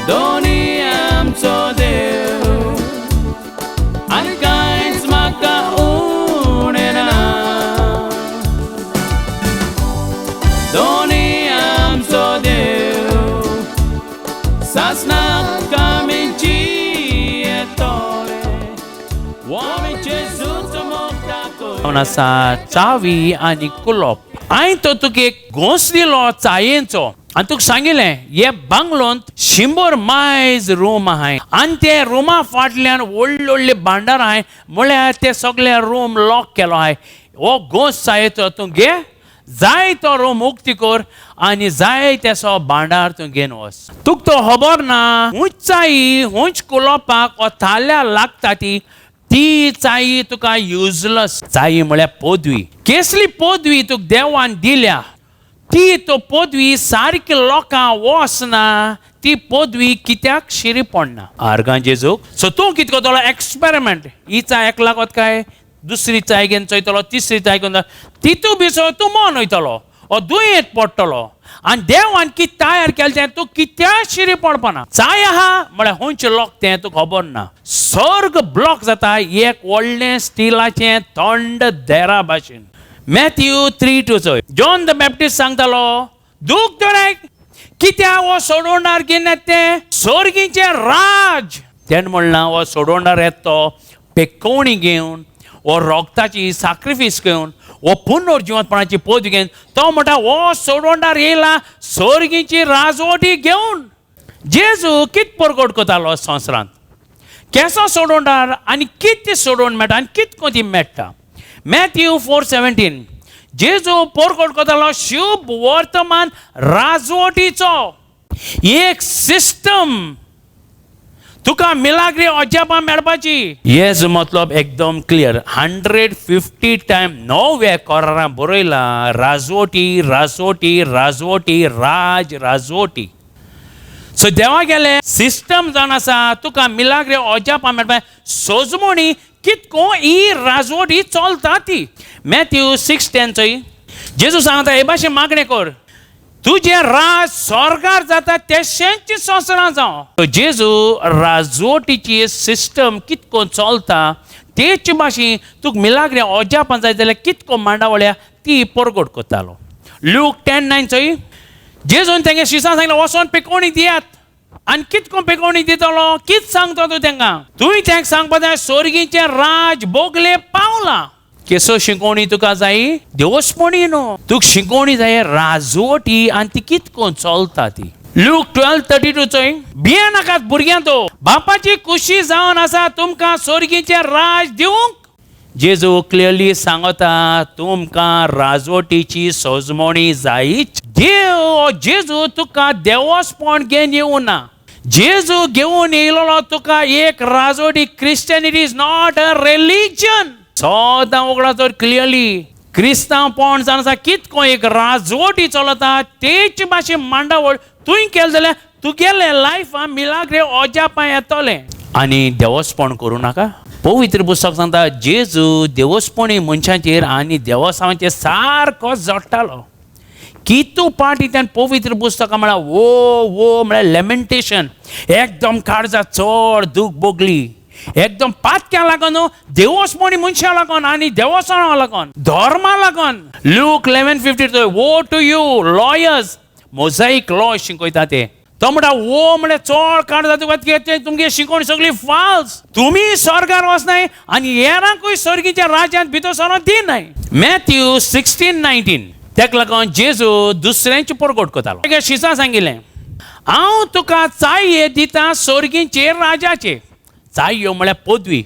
दोनी आमचो देव आनी कांयच म्हाका उणें ना. दोनी आमचो देव सासनाक आमीची येतोले आमी जेजूचो मोग दाखोवया. आसा चावी आनी कुलोप. हांवें तो तुका एक घोस दिलो चायेचो आनी तुका सांगिल्लें हे बांगलोंत 100 मायज रूम आहाय आनी ते रुमा फाटल्यान व्हडली व्हडली भांडार आहाय म्हळ्यार ते सगळे रूम लॉक केलो आहाय. हो घोस चायेचो तूं घे, जाय तो रूम उक्ती कर आनी जाय तेसो भांडार तूं घेवन वच. तुका तो खबर ना हुंच चाई हुंच कुलोपाक वो थाल्या लागता ती चाई तुका युजलेस चाई म्हळ्यार पदवी. कसली पदवी तुका देवान दिल्या ती तो पदवी सारकी लोकां वचना ती पदवी कित्याक शिरी पडना. आर्गां जेजूक. सो तूं कितें करतलो एक्सपेरिमेंट. ही चाय एक लागत काय, दुसरी चाय घेवन चयतलो, तिसरी चाय घेवन तितू भिसो तूं मन वयतलो ओ दुयेंत पडटलो आनी देवान कितें तयार केलें तें तूं कित्या शिरी पडपाना. चाय आहा म्हळ्यार हुंच लोक तें तुका खबर ना. सर्ग ब्लॉक जाता एक व्हडलें स्टिलाचें थंड देरा भाशेन. मॅथ्यू 3:2 चोय. जॉन द बॅप्टिस्ट सांगतालो दूख दोराय कित्या वो सोडवणार घेवन येता तें सर्गीचें राज. तेणें म्हणलां हो सोडवणार येता तो पेकोवणी घेवन वो रोगताची सॅक्रिफीस घेवन वो पुनर्जिवंतपणाची पदवी घेवन तो म्हणटा हो सोडवणार येयला सर्गीची राजवटी घेवन. जेजू कितें परगट करतालो संवसारांत केसो सोडवणार आनी कितें सोडवण मेळटा आनी कितें कोती मेळटा. मॅथ्यू 4:17 जेजू परगट करतालो शुभ वर्तमान राजवटीचो एक सिस्टम तुका मिलाग्री अजापां मेळपाची. हेज मतलब एकदम क्लियर. 150 टायम 9 कोरां बरयला राजवटी राजवटी राजवटी राज राजवटी. सो देवा गेले सिस्टम जावन आसा तुका मिलाग्री अजापां मेळपा सोजमणी कितको ही राजवटी चलता ती. मॅथ्यू 6:10 चोय. जेजू सांगता हे भाशेन मागणें कर तुझे राज स्वर्गार जाता तेशेंच संवसारांत जावं. जेजू राजवटीची सिस्टम कितको चलता तेच भाशेन तुका मिलाग्री अजापां जाय जाल्यार कितको मांडावळ्या ती परगट करतालो. लूक 10:9 चोय. जेजून तेंगे शिसां सांगलें वचोन पेकोवणी दियात आनी कितको पेकोवणी दितलो कितें सांगता तूं तेंकां. तुवें तेंकां सांगपा जाय स्वर्गीचें राज बोगले पावलां. केसो शिकोवणी तुका जाय देवस्पणी न्हू तुका शिकोवणी जाय राजवटी आनी ती कितको चलता ती. लूक 12:32 चोय. भिये नाकात भुरग्यांतो बापाची खुशी जावन आसा तुमकां स्वर्गीचें राज दिवंक. जेजू क्लियरली सांगता तुमकां राजवटीची सोजमणी जायच. देव जेजू तुका देवस्पण घेवन येवं ना. जेजू घेवन येयलो तुका एक राजवटी. Christianity is not a religion. सोदां उगडा तर क्लियरली क्रिस्तांवपण जावन आसा कितको एक राजवटी चलता तेच भाशेन मांडावळ तुवें केलें जाल्यार तुगेलें लायफान मिलाग्री अजापां येतोलें. आनी देवस्पण करूं नाका. पवित्र पुस्तक सांगता जेजू देवस्पणी मनशांचेर आनी देवस्वांचेर सारको जोडटालो. कितू पाटी त्यान पवित्र पुस्तकां म्हळ्यार वो म्हळ्यार लेमेंटेशन एकदम काळजा चड दूख बोगली एकदम पातक्या लागून देवस्पणी मनशां लागून आनी देवस्वां लागून धर्मा लागून. लूक 11:50 वो to you lawyers mosaic law शिकयता ते. तो म्हणटा वो म्हळ्यार चड काळजा तुका तुमगे शिकोवणी सगळी फाल्स. तुमी स्वर्गार वचनाय आनी हेरांकूय स्वर्गीच्या राज्यांत भितर सरोन दिनाय. मॅथ्यू 16:19 तेका लागून जेजू दुसऱ्यांची परगट करतालो. शिसां सांगिल्लें हांव तुका चाये दिता स्वर्गीचे राजाचे. चायो म्हळ्यार पदवी.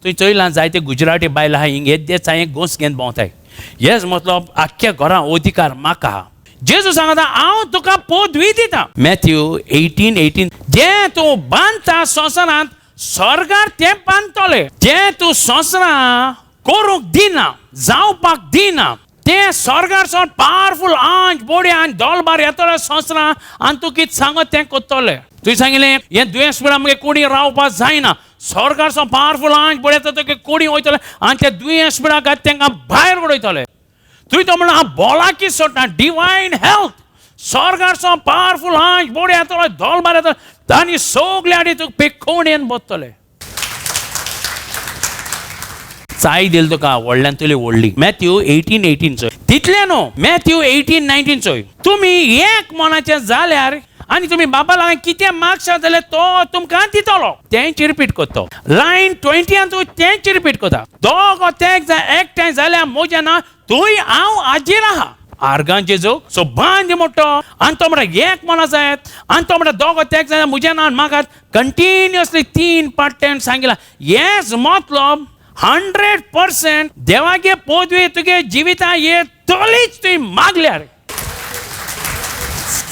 तुवें चयलां जायते गुजराती बायल आहा हिंग येदे चायेक घोस घेवन भोंवताय. हेच मतलब आख्ख्या घरां अधिकार म्हाका आहा. जेजू सांगता हांव तुका पदवी दिता. मॅथ्यू 18:18 जें तूं बांदता संवसारांत स्वर्गार तें बांदतलें. जें तूं संवसारांत करूंक दिना जावपाक दिना तें स्वर्गार सावन पावरफूल आंच बोडे आनी दोलबार येतले संवसारांत आनी तूं कितें सांगत तें करतलें. तुवें सांगिल्लें हें दुयेंस पिड्या मगे कुडी रावपाक जायना. स्वर्गार सावन पावरफूल आंच बोडे येता तुगे कुडी वयतले आनी ते दुयेंस पिड्या तांकां भायर उडयतले. तुवें तो म्हणला हांव बोलाकी सोडटा डिवायन हेल्थ स्वर्गाचो पावरफुल हांच बोडे येतलो धोल मार येतलो तांणी सगळे आनी तुका पेखोवन येवन बसतले चाय दिल तुका व्हडल्यान तुली व्हडली मॅथ्यू 18:18 चोय तितले न्हू मॅथ्यू 18:19 चोय तुमी एक मनाचे जाल्यार आनी तुमी बाबा लागीं कितें मागशात जाल्यार तो तुमकां दितलो तेंच रिपीट करता लायन 20 तूं तेंच रिपीट करता दोगो एकठांय जाल्यार म्हजें नांव तूंय हांव हाजीर आहा आर्गां जेजूक सो बांद मोठो आनी तो म्हणटा एक मना जायत आनी तो म्हणटा दोगो तेग जाल्यार म्हजें नांव मागात कंटिन्युअसली 3 पाटें सांगिला हेच मतलब 100% देवागे पदवी तुगे जिविता येतलीच तुवें मागल्यार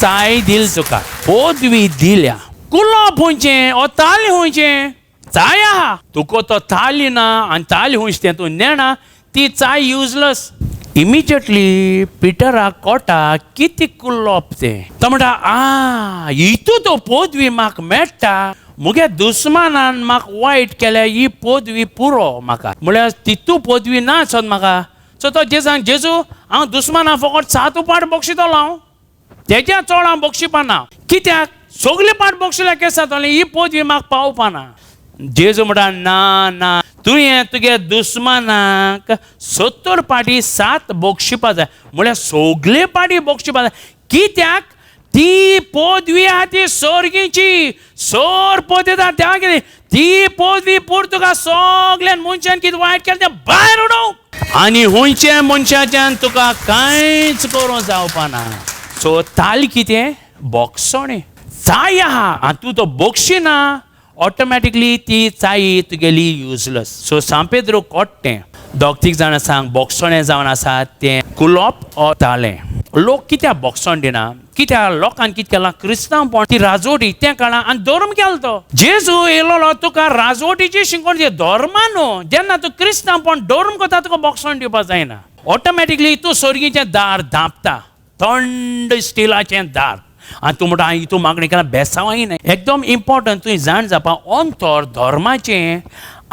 चाय दिल तुका पदवी दिल्या कुलोप हुंयचें ओ ताली हुंयचें चाय आहा तुका तो ताली ना आनी ताली हुंयच तें तूं नेणा ती चाय युजलस इमिजिएटली पिटराक कोटा कितें कुल्लोप तें तो म्हणटा हितू तो पदवी म्हाका मेळटा मुगे दुस्मानान म्हाका वायट केल्या ही पदवी पुरो म्हाका म्हळ्यार तितू पदवी ना सद म्हाका सो तो जेजान जेजू हांव दुस्माना फकत 7 पाट बक्षितलो हांव तेज्या चड हांव बक्षिपा ना कित्याक सगळे पाट बक्षिल्या केस जातले ही पदवी म्हाका पावपाना जेजू म्हणटा ना ना तुवें तुगे दुस्मानाक 70 पाटी 7 बक्षिपा जाय म्हळ्यार सगळे पाटी बक्षिपा जाय कित्याक ती पदवी आहा ती सर्गीची सर पदवी देवा कितें ती पदवी पूर तुका सगळ्यान मनशान कितें वायट केलें तें भायर उडोवंक आनी हुंयचे मनशाच्यान तुका कांयच करूं जावपाना सो ताल कितें बोगसोणें चाय आहा आनी तूं तो बोगशिना ऑटोमॅटिकली ती चाय तुगेली युजलस सो सांपेद्रो कोट्टें 2-3 जाणां सांग बोगसोणें जावन आसा तें कुलोप ओ तालें लोक कित्याक बोगसोण दिना कित्याक लोकांनी कितें केलां क्रिस्तांवपण ती राजवटी तें काळां आनी धर्म केलो तो जेजू येयलो तुका राजवटीची शिकवण दी धर्मा न्हू जेन्ना तूं क्रिस्तांवपण धर्म करता तुका बोगसोण दिवपाक जायना ऑटोमॅटिकली तूं सर्गीचें दार धांपता थंड स्टिलाचें दार आनी तूं म्हणटा हितू मागणी केला बेसावय ना एकदम इम्पॉर्टंट तुवें जाण जावपा अंतर धर्माचें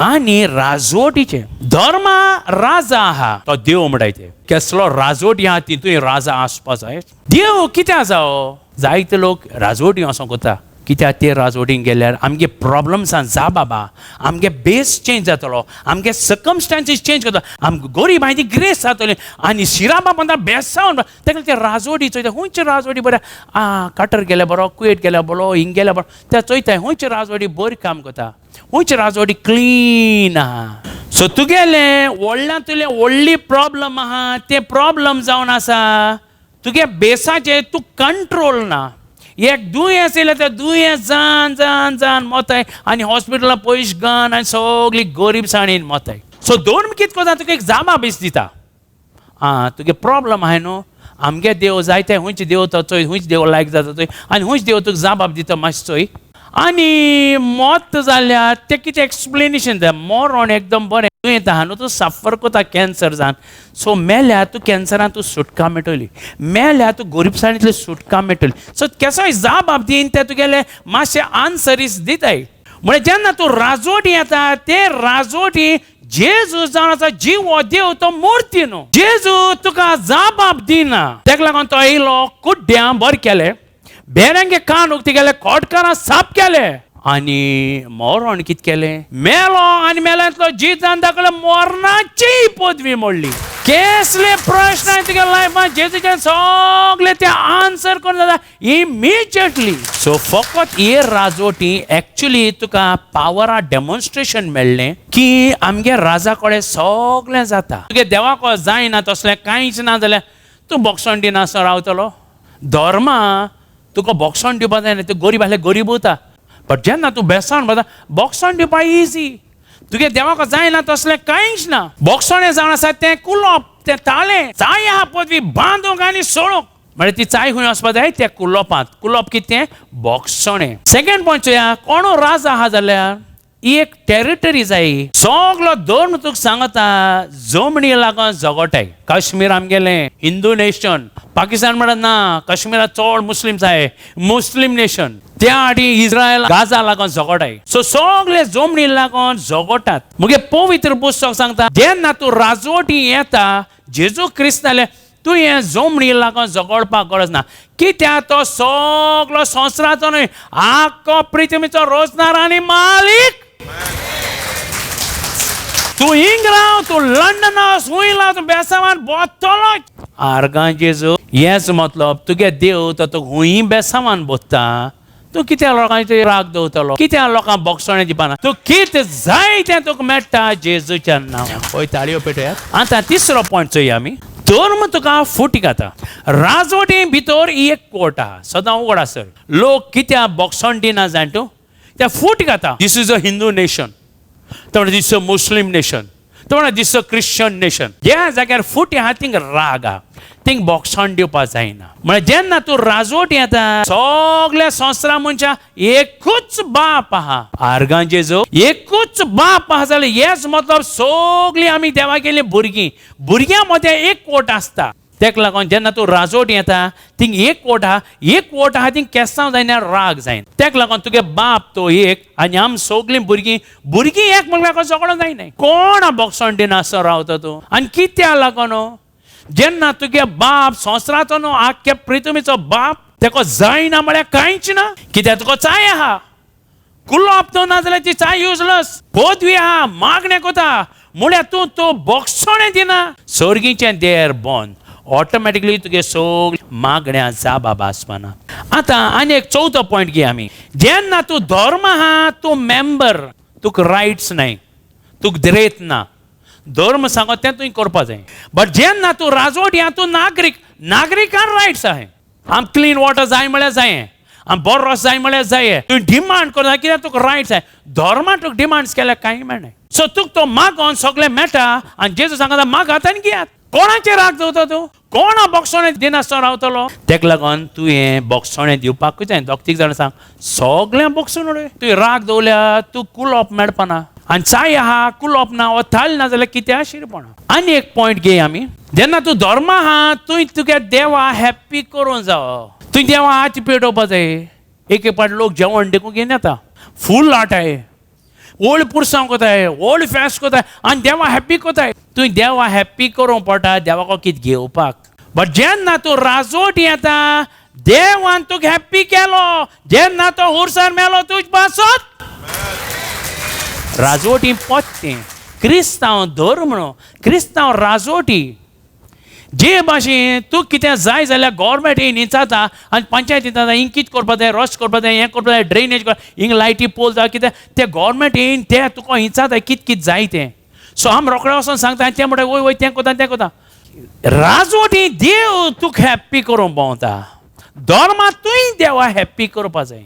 आनी राजवटीचें धर्मा राजा आहा तो देव म्हणटाय कसलो राजवटी आहा ती तुवें राजा आसपा जाय देव कित्याक जावो जायते लोक राजवटी असो करता कित्याक ते राजवटीन गेल्यार आमगे प्रॉब्लम्सान जा बाबा आमगे बेस चेंज जातलो आमगे सर्कमस्टान्सीस चेंज करता आमकां गरीब आहाय ती ग्रेस जातली आनी शिराबा म्हणटा बेसावन तेका ते राजवटी चोयता हुंयचे राजवटी बऱ्या काटर गेल्या बरो कुवेट गेल्या बरो हिंग गेल्या बरो ते चोयताय हुंयचे राजवटी बरी काम करता हुंयचे राजवटी क्लीन आहा सो तुगेले व्हडल्यातुले व्हडली प्रॉब्लम आहा ते प्रॉब्लम जावन आसा तुगे बेसाचेर तूं कंट्रोल ना एक दुयेंस येयलें तें दुयेंस जान जान जान मोताय आनी हॉस्पिटलां पयशे घान आनी सगळी गरीबसाणीन मोताय सो धर्म कितें करता तुका एक जाबाबीस दिता तुगे प्रॉब्लम आहाय न्हू आमगे देव जायते हुंयचे देव तो चोय हुंयचे देव लायक जाता चोय आनी हुंयचे देव तुका जाबाब दिता मातशें चोय आनी मोत जाल्यार तें कितें एक्सप्लेनेशन जाय मरण एकदम बरें दुयेंत आहा न्हू तूं सफर करता कॅन्सर जावन सो मेल्यार तूं कॅन्सरान तूं सुटका मेळटली मेल्यार तूं गरीबसाणींतली सुटका मेळटली सो केसोय जाबाब दीन ते तुगेले मातशे आन्सरीस दिताय म्हळ्यार जेन्ना तूं राजवटी येता ते राजवटी जेजू जावन आसा जीव हो देव तो मुर्ती न्हू जेजू तुका जाबाब दिना तेका लागून तो येयलो कुड्ड्यां बरें केलें बेऱ्यांगे कान उक्ती गेले कोटकारां साप केले आनी मरण कितें केलें मेलो आनी मेल्यांतलो जितान दाखयलो मरणाची पदवी मोडली केसले प्रश्न हांवें तुगे लायफान जेजूच्यान सगळे ते आन्सर करून जाता इमिजिएटली सो फकत हे राजवटी एक्चुअली तुका पावरा डेमॉन्स्ट्रेशन मेळ्ळें की आमगे राजा कडेन सगळें जाता तुगे देवाक जायना तसलें कांयच ना जाल्यार तूं बोगसोण दिना असो रावतलो धर्मा तुका बोगसोण दिवपाक जायना तूं गरीब आहले गरीब उरता बट जेन्ना तूं बेसावन वता बोगसोण दिवपाक इजी तुगे देवाक जायना तसलें कांयच ना बोगसोणें जावन आसा तें कुलोप तें ताळें चाय आहा पदवी बांदूंक आनी सोडूंक म्हळ्यार ती चाय खंय वचपा जाय त्या कुलोपांत कुलोप कितें बोगसोणें सेकंड पॉयंट चोया कोणो राज आहा जाल्यार ही एक टेरिटरी जाय सगळो धर्म तुका सांगता जमणी लागून झगडटाय काश्मीर आमगेलें हिंदू नेशन पाकिस्तान म्हणत ना काश्मीरात चड मुस्लिम्स आहाय मुस्लिम नेशन त्या आडी इस्रायल गाजा लागून झगडाय सो सगळे जमणी लागून झगडटात मुगे पवित्र पुस्तक सांगता जेन्ना तूं राजवटी येता जेजू क्रिस्त जाले तूं हें जमणी लागून झगडपाक गरज ना कित्याक तो सगळो संवसाराचो न्हय आख्खो पृथ्वीचो रोजनार आनी मालीक तूं हिंग राव तूं लंडन खूंय राव तूं बेसांवान बोत्तलो आर्गांचेजो हेच मतलब तुगे देव तो तुका खूंय बेसांवान बोत्ता तूं कित्या लोकांचेर राग दवरतलो कित्या लोकांक बोगसोणें दिवपाना तूं कितें जाय तें तुका मेळटा जेजूच्या नांवान पळय ताळयो पेटयात आतां तिसरो पॉयंट चोया आमी धर्म तुका फुटी घाता राजवटी भितर एक कोर्ट आहा सदां उगड आसत लोक कित्या बोगसोण दिना जाय तूं ते फूट घाता this is a Hindu nation तो दीस अ मुस्लीम नेशन तो दीस अ क्रिश्चन नेशन ह्या जाग्यार फुटी आहा थिंग राग आहा थिंग बोगसोण दिवपाक जायना म्हळ्यार जेन्ना तूं राजवट येता सगळ्या संवसारा मनशां एकूच बाप आहा आर्गांचेजो एकूच बाप आहा जाल्यार हेच मतलब सगळीं आमी देवा गेलीं भुरग्यां मदें एक कोट आसता तेका लागून जेन्ना तूं राजवट येता थिंग एक कोट आहा थिंग केसांव जायना राग जायना तेका लागून तुगे बाप तो एक आनी आमी सगळीं भुरगीं एकमेकांक झगडों जायना कोण बोगसोण दिना असो रावता तूं आनी कित्या लागून जेन्ना तुगे बाप संवसाराचो न्हू आख्ख्या पृथ्वीचो बाप तेका जायना म्हळ्यार कांयच ना कित्याक तुका चाय आहा कुलोप तो ना जाल्यार ती चाय युजलस पदवी आहा मागणें कोता म्हळ्यार तूं बोगसोणें दिना सर्गीचें देर बंद ऑटोमॅटिकली तुगे सगळीं मागण्या जा बाबा आसपाना आतां आनी एक चवथो पॉयंट घे आमी जेन्ना तूं धर्म आहा तूं मेंबर तुका रायट्स नाय तुका द्रेत ना धर्म सांगत तें तुवें करपाक जाय बट जेन्ना तूं राजवट या तूं नागरिकान रायट्स आहाय आम क्लीन वॉटर जाय म्हळ्यार जाये आम बरो रस जाय म्हळ्यार जाये तुवें डिमांड करता कित्याक तुका रायट्स आहाय धर्मान तुका डिमांड्स केल्यार कांय मेळना सो तुका तो मागोन सगळें मेळटा आनी जेजू सांगता मागात आनी घेयात कोणाचेर राग दवरता तूं कोणा बोगसोणें दिनासतो रावतलो तेका लागून तुवें बोगसोणें दिवपाकूच जाय दोग तीग जाणां सांग सगळ्यांक बोगसून उडय तुवें राग दवरल्यार तूं कुलोप मेळपाना आनी चाय आहा कुलोप ना वो थाल ना जाल्यार कितें शिरपणा आनी एक पॉयंट घे आमी जेन्ना तूं धर्म आहा तुवें तुगे देवा हॅप्पी करूं जावो तुवें देवा हात पेटोवपा जाय एक पाट लोक जेवण देखून घेवन येता फूल लाटाय ओल्ड पुरसांव कोताय ओल्ड फेस्ट कोताय आनी देवा हॅप्पी कोताय तुवें देवा हॅप्पी करूंक पडटा देवाको कितें घेवपाक बट जेन्ना तूं राजवट येता देवान तुका हॅप्पी केलो जेन्ना तो हुर्सार मेलो तुज बासत राजवटी पोत्तें क्रिस्तांव धर्म न्हू क्रिस्तांव राजवटी जे भाशेन तूं कितें जाय जाल्यार गव्हर्मेंट येवन हिंचाता आनी पंचायत येता हिंग कितें करपा जाय रस्ट करपा जाय हें करपा जाय ड्रेनेज हिंग लायटी पोल जाय कितें तें गव्हर्मेंट येवन तें तुका हिंचाता कितें जाय तें सो आमी रोखडें वचोन सांगता तें म्हणटा वय वय तें कोता राजवटी देव तुका हॅप्पी करूंक भोंवता धर्मा तुवें देवा हॅप्पी करपा जाय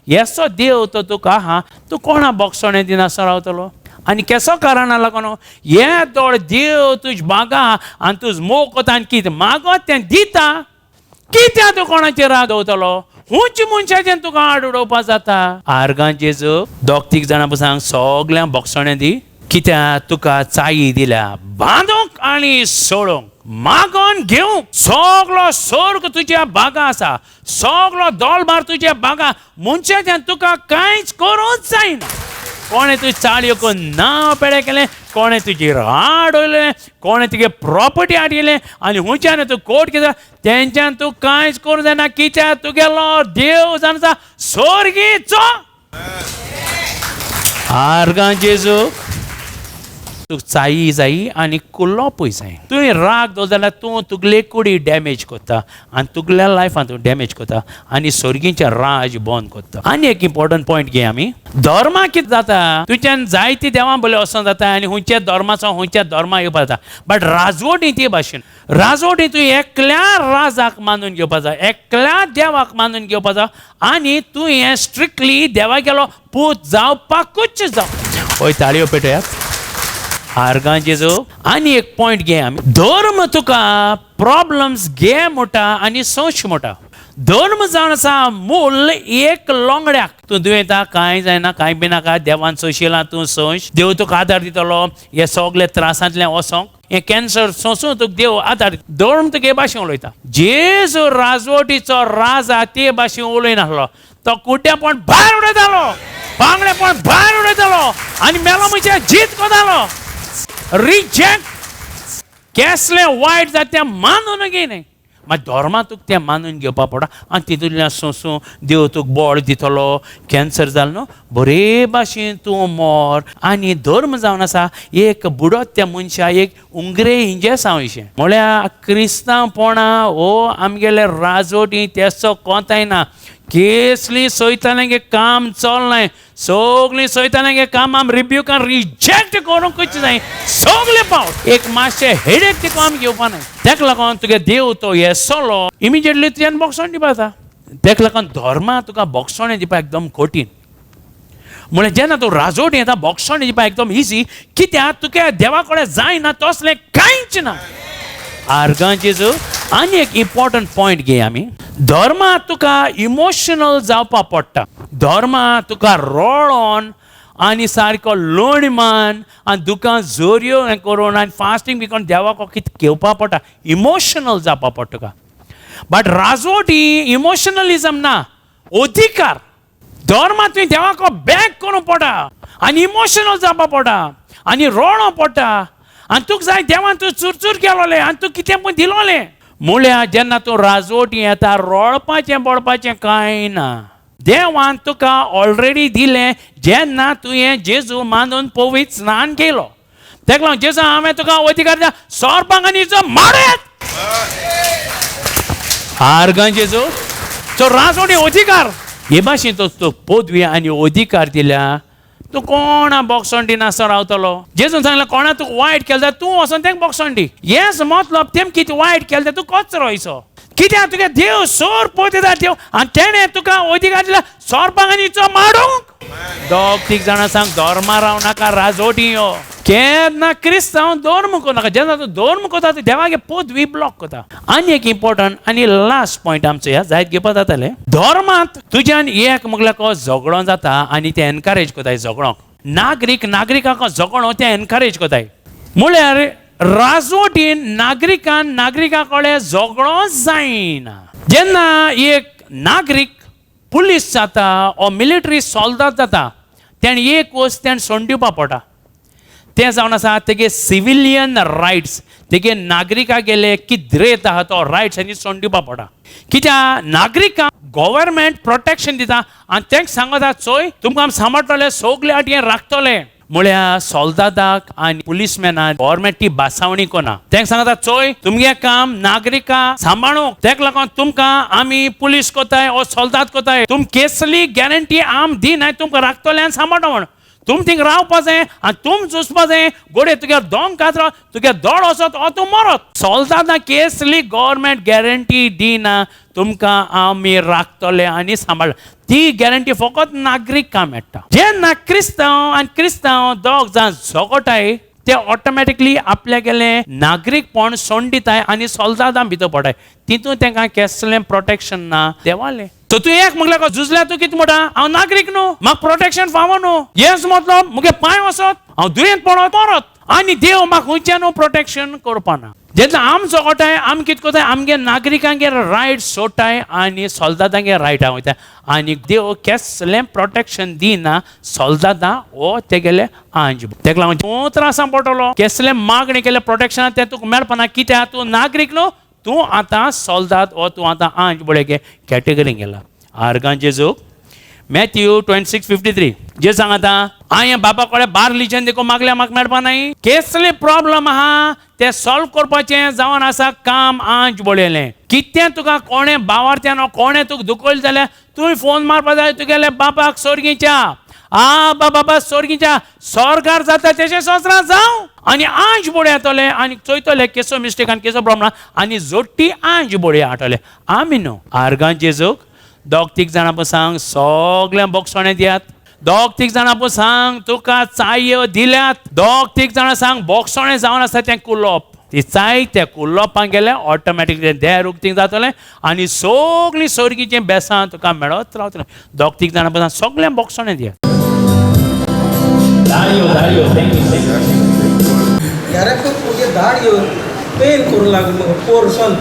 येसो देव तो तुका आहा तूं कोणा बोगसोणें दिनासो रावतलो आनी केसो कारणां लागून हे दोड देव तुज मागा आनी तुज मोग कोता आनी कितें मागोत तें दिता कित्याक तूं कोणाचेर राग दवरतलो हुंच मनशाचें तुका आड उडोवपा जाता आर्गांचेजो दोग तीग जाणां सांग सगळ्यांक बोगसोणें दी कित्याक तुका चायी दिल्या बांदूंक आनी सोडूंक मागोन घेवंक सगळो सर्ग तुज्या बागा आसा सगळो दोलबार तुज्या बागा मनशाच्यान तुका कांयच करूंच जायना कोणें तुजी चाळयो करून नांव पेडे केलें कोणें तुजी राड वयलें कोणें तुगे प्रॉपर्टी हाडिल्लें आनी हुंयच्यान तूं कोर्ट केला तेंच्यान तूं कांयच करूं जायना कित्याक तुगेलो देव जाणा सर्गीचो आर्गांचेजो तुका चायी जायी आनी कुल्लोपूय जाय तुवें राग दवर जाल्यार तूं तुगले कुडी डॅमेज कोत्ता आनी तुगल्या लायफान तूं डॅमेज कोत्ता आनी सर्गीचें राज बंद कोत्ता आनी एक इम्पॉर्टंट पॉयंट घे आमी धर्मा कितें जाता तुज्यान जायती देवां बोले वचोंक जाता आनी हुंयच्या धर्माचो हुंयच्या धर्मा येवपा जाता बट राजवटी ते भाशेन राजवटी तूं एकल्या राजाक मानून घेवपा जाय एकल्या देवाक मानून घेवपा जाय आनी तूं हें स्ट्रिक्टली देवा गेलो पूत जावपाकूच जावं पळय ताळयो पेटयात आर्गांचेजो आनी एक पॉयंट घे आमी धर्म तुका प्रॉब्लम्स घे मोटा आनी सोंश मोटा धर्म जावन आसा मूल एक लोंगड्याक तूं दुयेंता कांय जायना कांय बी नाका देवान सोशियला तूं सोंश देव तुका आदार दितलो हे सगळे त्रासांतल्यान वचोंक हे कॅन्सर सोंसून तुका देव आदार धर्म तुका हे भाशेन उलयता जेजू राजवटीचो राजा ते भाशेन उलयनासलो तो कुड्डेपण भायर उडयतालो बांगडेपण भायर उडयतालो आनी मेलो म्हणजे जीत कोतालो रिजेक्ट केसले वायट जाता तें मानून घेयनाय मागीर धर्मा तुका तें मानून घेवपा पडटा आनी तितूंतल्यान सोंसूं देव तुका बळ दितलो कॅन्सर जालो न्हू बरे भाशेन तूं मोर आनी धर्म जावन आसा एक बुडत त्या मनशाक एक उंगरे इंजेस हांव म्हळ्यार क्रिस्तांवपणा हो आमगेले राजवटी तेचो कोंताय ना केसली सैतानागे काम चलनाय सगळीं सैतानागे काम आम रिब्यूक आनी रिजेक्ट करूंकच जाय सगळे पावट एक मातशें हेडेक तिका आमी घेवपा नाय तेका लागून तुगे देव तो येसलो इमिजिएटली तुज्यान बोगसोण दिवपा जाता तेका लागून धर्मा तुका बोगसोणें दिवपा एकदम कठीण म्हळ्यार जेन्ना तूं राजवट येता बोगसोणें दिवपा एकदम इजी कित्याक तुका देवा कडेन जायना तसलें कांयच ना आर्गांचेजो आनी एक इम्पॉर्टंट पॉयंट घे आमी धर्मांत तुका इमोशनल जावपा पडटा धर्मांत तुका रडोन आनी सारको लोणमान आनी दुकान जोरयो हें करून आनी फास्टींग बी करून देवाक कितें घेवपा पडटा इमोशनल जावपा पडटा तुका बट राजवटी इमोशनलिजम ना अधिकार धर्मांत तुवें देवाक बॅक करूंक पडटा आनी इमोशनल जावपा पडटा आनी रडो पडटा आनी तुका जाय देवान तूं चुरचूर केलोलें आनी तूं कितें पळय दिलोलें म्हळ्यार जेन्ना तूं राजवटी येता रडपाचें बडपाचें कांय ना देवान तुका ऑलरेडी दिलें जेन्ना तुवें जेजू मानून पवित्र स्नान केलो तेका लागून जेजू हांवें तुका अधिकार दिला सोरपाक आनी मारत आर्गां जेजू सो राजवटी अधिकार हे भाशेन तो पदवी आनी अधिकार दिल्या तूं कोणा बोगसोण दिनासो रावतलो जेजून सांगलें कोणा तुका वायट केलें जाल्यार तूं वचोन तेंका बोगसोण दी हेच मतलब तेम कितें वायट केलें जाल्यार तूं कचरोयचो कित्याक तुगे देव सोर पळयता देव आनी तेणें तुका अधिकार दिला सोरपाक आनी मारूंक दोग तीग जाणां सांग धर्मा राव नाका राजवटी यो केन्ना क्रिस्तांव धर्म करनाका जेन्ना तूं धर्म करता तूं देवागे पदवी ब्लॉक करता आनी एक इम्पॉर्टंट आनी लास्ट पॉयंट आमचो ह्या जायत घेवपा जातालें धर्मांत तुज्यान एक म्हटल्यार झगडो जाता आनी ते एनकरेज कोताय झगडोंक नागरिकाक झगडो ते एनकरेज कोताय म्हळ्यार राजवटीन नागरिका कडेन झगडो जायना जेन्ना एक नागरीक पुलीस जाता ओ मिलिटरी सोल्दाद जाता तेणें एक वस्त तेणें सोडून दिवपा पडटा तें जावन आसा तेगे सिविलियन रायट्स तेगे नागरिका गेले कितें आहा तो रायट्स आनी सोडून दिवपा पडटा कित्याक नागरिकांक गव्हर्मेंट प्रोटेक्शन दिता आनी तेंका सांगता चोय तुमकां आमी सांबाळटले सगळे आटयेन राखतले म्हळ्यार सोल्दादाक आनी पुलीसमॅनाक गव्हर्मेंट ती बासावणी कोना तेंका सांगता चोय तुमगे काम नागरिकां सांबाळूंक तेका लागून तुमकां आमी पुलीस कोताय ओ सोल्दाद कोताय तुम केसली गॅरंटी आम दिनाय तुमकां राखतले आनी सांबाळटा म्हण तुम थिंग रावपा जाय आनी तुम चुसपा जाय गोडे तुगे दोंग कातरो तुगे दोळ वचत ओ तूं मरत सोल्दादां केसली गव्हर्मेंट गॅरंटी दिना तुमकां आमी राखतले आनी सांबाळ ती गॅरंटी फकत नागरिकां मेळटा जेन्ना क्रिस्तांव दोग जाण झगडटाय ते ऑटोमॅटिकली आपल्या गेले नागरिकपण सोडून दिताय आनी सोल्दादां भितर पडटाय तितून तांकां कसलें प्रोटेक्शन ना देवालें तो तूं एक म्हटल्यार झुजल्या तूं कितें म्हणटा हांव नागरीक न्हू म्हाका प्रोटेक्शन फावो न्हू हेच मतलब मुगे पांय वसत हांव दुयेंत पडत परत आनी देव म्हाका खंयच्यान प्रोटेक्शन करपाना जेन्ना आम झगडटाय आमी कितें कोताय आमगे नागरिकांगे रायट सोडटाय आनी सोल्दादांगे रायटां वयताय आनी देव कसलें प्रोटेक्शन दिना सोल्दादां ओ तेगेले आंज तेका लागून तूं त्रासां पडटलो कसलें मागणी केलें प्रोटेक्शन तें तुका मेळपाना कित्याक तूं नागरीक न्हू तूं आतां सोल्दाद ओ तूं आतां आंज बळेगे कॅटेगरीन गेला आर्गां जेजूक मॅथ्यू 26:53 जे सांगता हांवें बाबा कडेन 12 रिलीजन देखून मागल्या म्हाका मेळपा नाय कसले प्रॉब्लम आहा ते सॉल्व करपाचें जावन आसा काम आंज बळयलें कितें तुका कोणें भावार्थ्यान कोणें तुका दुखयलें जाल्यार तुवें फोन मारपा जाय तुगेले बापाक सोर्गीच्या बाबा सोर्गीच्या सोरगार जाता तेचे सोसरा जावं आनी आंज बोडे येतले आनी चोयतले केसो मिस्टेक आनी केसो प्रॉब्लम आनी जोडटी आंज बोडे हाडटले आमी न्हू आर्गां जेजूक दोग तीग जाणां पळय सांग सगळ्यांक बोगसोणें दियात दोग तीग जाणां पळय सांग तुका चायो दिल्यात दोग तीग जाणां सांग बोगसोणें जावन आसा तें कुलोप ती चाय त्या कुल्लोपाक गेले ऑटोमॅटिकली देर उक्तींग जातलें आनी सगळीं सोर्गीचें बेसां तुका मेळत रावतलें दोग तीग जाणां पळय सांग सगळ्यांक बोगसोणें दियात यारको मुझे दाढ़ी पेन कर लगे पोर्सन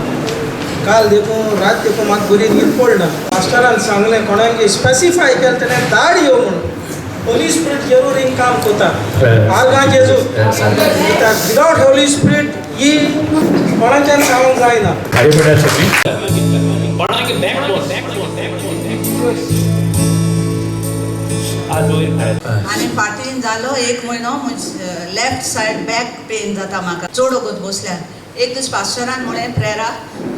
काल देखो रात देखो मात बरी नींद पडना मास्टरान सांगलें कोणाक स्पेसिफाय केलें तेणें दाढ़ी म्हणून होली स्पिरिट जरूर इन काम करता आर्गां जेजू विदाउट होली स्पिरिट ही कोणाच्यान सांगूंक जायना. आनी फाटीन जालो 1 म्हयनो लेफ्ट सायड बॅक पेन जाता म्हाका चड वगत बसल्यार. एक दीस पास्टरान म्हळें प्रेयरा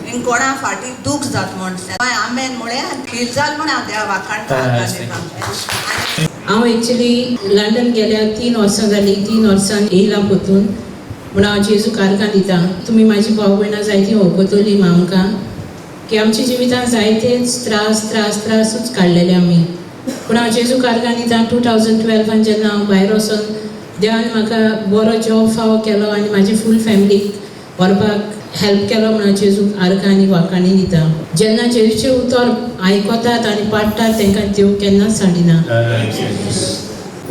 हिंग कोणा फाटी दूख जाता म्हण आमेन म्हळें फील जाल म्हण हांव देवा वाखाण. हांव एक्चुली लंडन गेल्या 3 वर्सां जालीं. 3 वर्सां येयलां परतून म्हण हांव जेजू कारकान दिता. तुमी म्हाजी भाव भयणां जायतीं वळखतलीं आमकां की आमच्या जिवितांत जायतेच त्रासूच काडलेले आमी. पूण हांव जेजू कारकान दिता. 2012 जेन्ना हांव भायर वचून देवान म्हाका बरो जॉब फावो केलो आनी म्हाजी फूल फॅमिलीक व्हरपाक हेल्प केलो म्हणून जेजू आरकांनी वाखाणी दिता. जेन्ना जेजूचें उतर आयकतात आनी पाडटात तांकां देव केन्नाच सांडिना.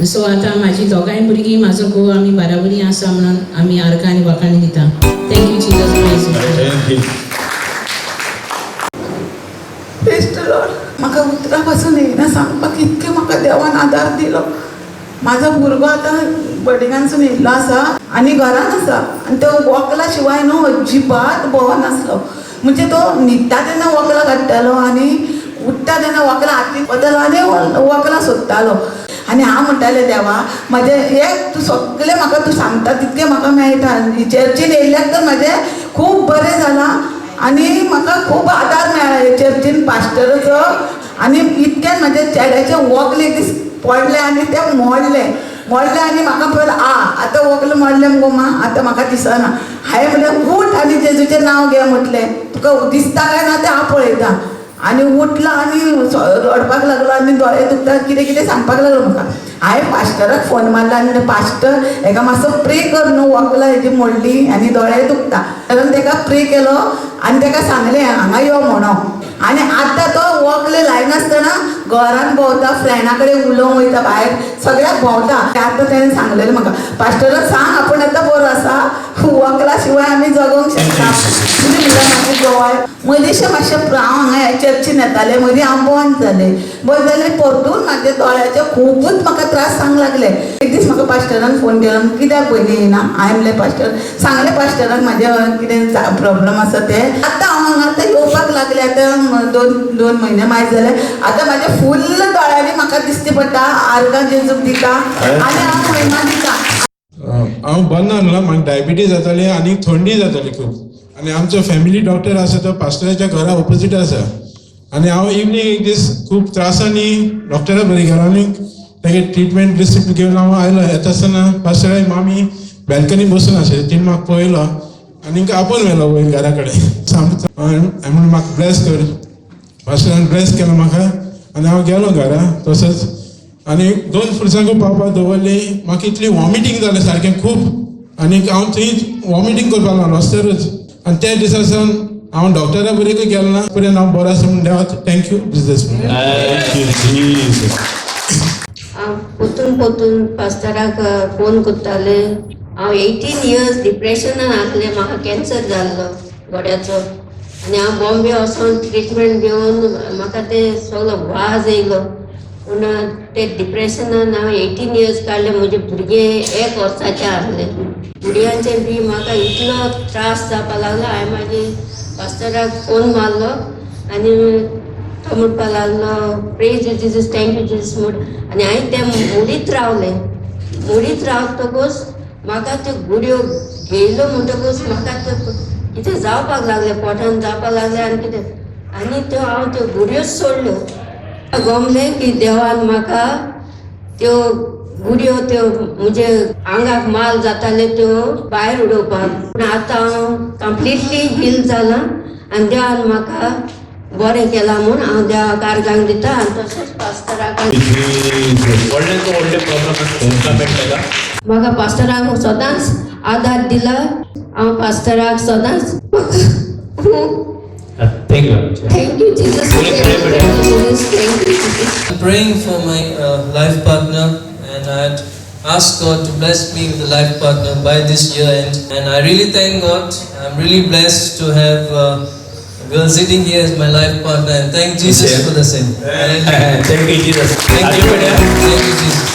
सो आतां म्हाजी दोगांय भुरगीं म्हाजो घोव आमी बाराबरी आसा म्हणून आमी आरकांनी वाखाणी दिता. Thank you Jesus Christ. म्हाका उतरा पासून येयना सांगपाक इतकें म्हाका देवान आदार दिलो. म्हाजो भुरगो आतां बर्डिंगांसून येयल्लो आसा आनी घरान आसा आनी तो वकला शिवाय न्हू अजिबात भोंवनासलो. म्हणजे तो न्हिदता तेन्ना वकलां काडटालो आनी उठ्ठा तेन्ना वकलां हातीन वतालो आनी वकलां सोदतालो. आनी हांव म्हणटालें देवा म्हाजें एक तूं सगळें म्हाका तूं सांगता तितकें म्हाका मेळटा. चर्चीन येयल्याक तर म्हाजें खूब बरें जालां आनी म्हाका खूब आदार मेळ्ळा चर्चीन पास्टराचो. आनी इतक्यान म्हाज्या चेड्याचे वकले एक दीस पडले आनी ते मोडले आनी म्हाका पळयलें आतां वकलें मोडलें मुगो मा आतां म्हाका दिसना. हांवें म्हणलें उठ आनी जेजूचें नांव घे म्हटलें. तुका दिसता काय ना तें हांव पळयतां. आनी उठलो आनी रडपाक लागलो आनी दोळे दुखता कितें सांगपाक लागलो म्हाका. हांवें पास्टराक फोन मारलो आनी पास्टर हेका मातसो प्रे कर न्हू वकलां हेजी मोडली आनी दोळे दुखता. कारण ताका प्रे केलो आनी ताका सांगलें हांगा यो म्हणोन. आनी आतां तो वकले लायनासतना घरान भोंवता फ्रेंडा कडेन उलोवंक वयता भायर सगळ्याक भोंवता. आतां ताणें सांगलेलें म्हाका पास्टराक सांग आपूण आतां बरो आसा वकला शिवाय आमी जगोंक शकता. म्हणजे म्हणल्यार म्हाजे गोवाय मदींशें मातशें हांव हांगा ह्या चर्चीन येतालें मदीं हांव बंद जालें परतून म्हाजे दोळ्याचे खुबूच म्हाका त्रास सांग लागले. एक दीस म्हाका पास्टरान फोन केलो कित्याक पयलीं येयना. हांवें म्हणलें पास्टर सांगलें पास्टराक म्हाजें कितें प्रॉब्लम आसा तें. आतां हांव हांगा आतां येवपाक लागलें. आतां दोन म्हयने मायज जाले. आतां म्हाज्या फुल्ल दोळ्यांनी म्हाका दिश्टी पडटा आर्गां जेजूक दिता आनी हांव महिमा दिता. हांव बरो नासलो म्हाका डायबिटीज जाताली आनी थंडी जाताली खूब. आनी आमचो फॅमिली डॉक्टर आसा तो पास्टराच्या घरा ऑपोजीट आसा. आनी हांव इवनिंग एक दीस खूब त्रासांनी डॉक्टरा बरी गेलो आनी तागे ट्रिटमेंट रिसिप्ट घेवन हांव आयलो. येता आसतना पास्टराक मामी बॅल्कनी बसून आशिल्ली. तिणें म्हाका पळयलो आनी आपोवन व्हेलो वयर घरा कडेन. हांवें म्हणलें म्हाका ब्लेस कर. पास्टरान ब्लेस केलो म्हाका आनी हांव गेलो घरा तसोच. आनी 2 फुरसांको पावपाक दवरली. म्हाका इतली वॉमिटींग जालें सारकें खूब आनी हांव थंय वॉमिटींग करपाक लागलो रस्त्यारूच. आनी त्या दिसा सावन हांव डॉक्टरा बरें गेलो ना पर्यंत हांव बरो आसा म्हूण देवा थँक्यू बिजनेस. हांव पोतून पास्टराक फोन करताले. हांव 18 इयर्स डिप्रेशनान आसलें. म्हाका कॅन्सर जाल्लो गोड्याचो आनी हांव बॉम्बे वचून ट्रिटमेंट घेवन म्हाका ते सगळो वाज येयलो. पूण ते डिप्रेशनान हांव 18 इयर्स काडले. म्हजे भुरगे 1 वर्साचे आसले. भुरग्यांचे बी म्हाका इतलो त्रास जावपाक लागलो. हांवें मागीर पास्टराक फोन मारलो आनी तो म्हणपाक लागलो praise you Jesus thank you Jesus म्हूण. आनी हांवें ते मुडीत रावतकूच म्हाका त्यो गुडयो घेयल्यो म्हणटकूच म्हाका त्यो कितें जावपाक लागलें पोटान जावपाक लागलें आनी कितें आनी त्यो हांव त्यो गुडयोच सोडल्यो. गमलें की देवान म्हाका त्यो गुडयो त्यो म्हणजे आंगाक माल जाताले त्यो भायर उडोवपाक. पूण आतां हांव कंप्लिटली हील जालां आनी देवान म्हाका बरें केलां म्हूण हांव देवाक आर्गांक दिता. आनी तशेंच पास्टराक म्हाका पास्टराक सदांच आदार दिला. हांव पास्टराक सदांच Thank you. Thank you Jesus. Thank you Jesus. I'm praying for my life partner, and I had asked God to bless me with a life partner by this year end. And I really thank God. I'm really blessed to have a girl sitting here as my life partner, and thank Jesus for the same. Thank you, Jesus. Thank you, Jesus.